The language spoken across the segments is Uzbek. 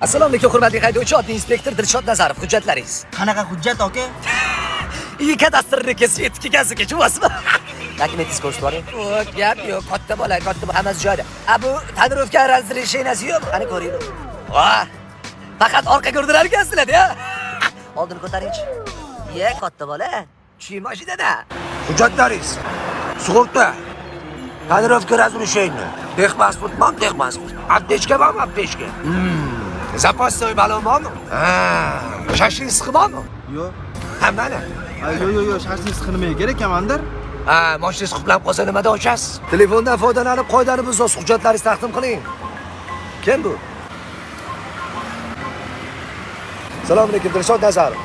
Assalomu alaykum, hurmatli haydovchi, oddiy inspektor Dilshod Nazarov. Hujjatlaringiz. Qanaqa hujjat, aka? И кадастрники светки газыки чувасызбы? Докуменtingiz ko'rsatib O, gap yo'q, katta bola, katta hammasi joyida. Bu tonirovka razreshenasi yo'q, qani ko'ring. Faqat orqa ko'rdirar ekansizlar-da. Oldini ko'taringchi. Katta bola, chi mashinada. Hujjatlaringiz. Sug'urta. Tonirovka razрешение. Texpasport, mam texpasport. Aptechka, mam aptechka. Запасной balon bormi? Shashlik isqi bormi? Yo'q. Mana. Yo'q, shashlik isqi nimaga kerak, komandir? Mashinangiz qulab qolsa nimada ochasiz? Telefondan foydalanib qoidani buzasiz, hujjatlaringizni taqdim qiling. Kim bu? Assalomu alaykum, Dilshod Nazarov.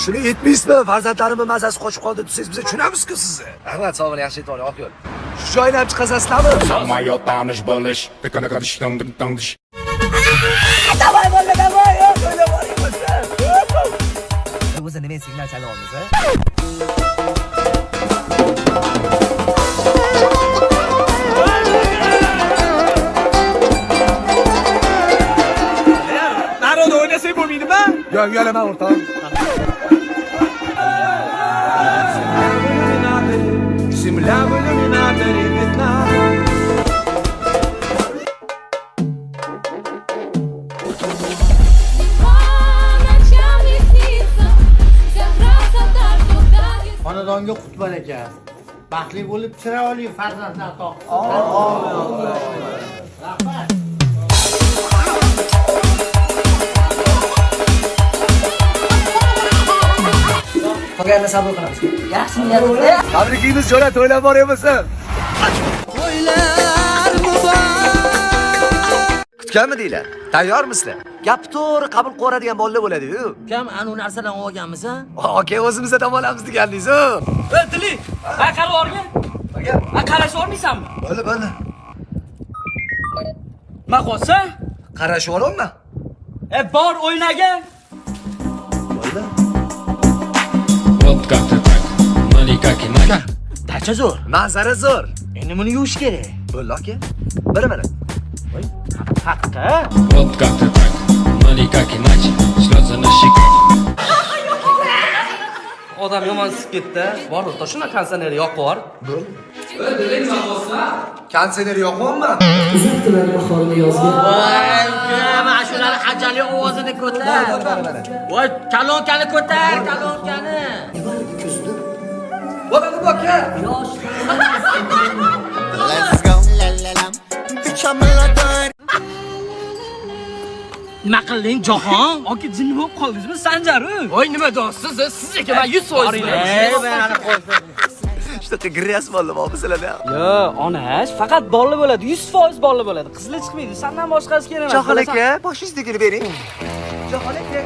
Shuni aytmaysizmi? Farzandlarimni mazasi qochib qoldi desangiz, biz tushunamiz-ku sizni. Rahmat, sog' bo'ling, yaxshi aytib oling, oq yo'l. Shu joyni ham chiqasizlarmi? Moje tanish bo'lish, qanaqa dong. Davay bola, davay, o'yla boring. O'zi nima signal chala olmiz, Narada o'ynasak bo'lmaydimi? Yo'q, uyalaman o'rtog'im. Земля в иллюминаторе видна. Xonadonga qut baraka. Baxtli bo'lib, chiroyli farzandlar topib. Rahmat. Qolganini sabr qilamiz. Yaxshi niyatda. Tabrikimiz jo'ra to'ylab boryapsan. To'ylar muborak. Kutganmidinglar? Tayyormisizlar? Gap to'g'ri qabul qiladigan bolalar bo'ladi-ku. Kam anu narsadan olganmisan? Aka, o'zimizda davolamiz deganligiz-ku. Dili, qarab o'rgan. Qarash o'rmaysanmi? Bo'li. Ma qolsa? Qarashib olamman. Bor o'ynaga. Bo'li. Вот как ты так, но никак иначе. Dacha zo'r. Manzara zo'r. Endi buni yuvish kerak. Bo'ldi aka. Mana. Haqqa. Вот как ты так, но никак иначе. Слезы на щеках. Odam yomon sib ketdi. Bor, shuna kondisioner yoqib bor. Bo'ldi. Kondisioner yoqmayapmi? Voy, mana shularni hajali ovozini ko'tar. Voy, kalonkani ko'tar, kalonkani. Bo'ladi bu aka. Let's go. Nima qilding, Jahon? Oki jinni bo'lib qoldingizmi, Sanjaru? Voy, nima deysiz? Sizniki men 100% bilaman. Shunaqa gryas bo'ldi sizlarda. Yo'q, onash, faqat bolla bo'ladi, 100% bolla bo'ladi. Qizlar chiqmaydi. Sendan boshqasi kerak emas. Jahon aka, boshingizdagini bering. Jahon aka.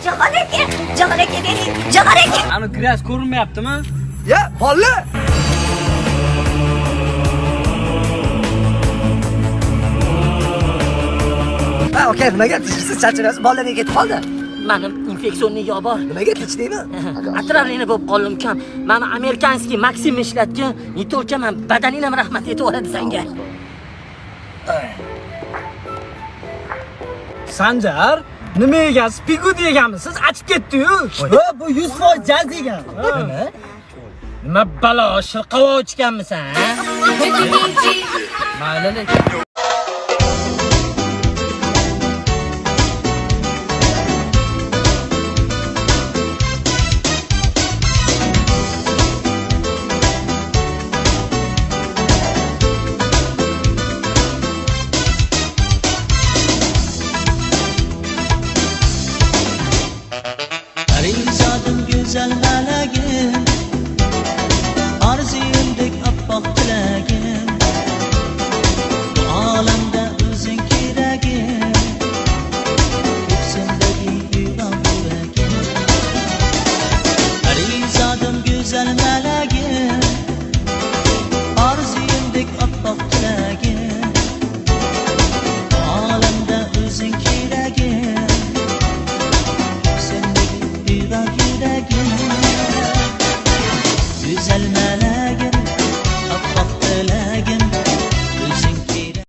Jahon aka. Ani gras ko'rinmayaptimi? Ya, bolla. Aka, nimaga siz charchanasiz? Bolla nega ketib qoldi? Meni infeksionniy yo bor. Nimaga tinchdingmi? Отравление bo'lib qoldim kam. Meni amerikanskiy Maxim ishlatgan. Nitolcha men badaning ham rahmat aytib oladi senga. Sanjar, nima egasiz? Pigu deganmisiz? Achib ketdi-yu. Bu 100% jaz degan. Nima balo, shilqavo ichganmisan, ha? Mayli.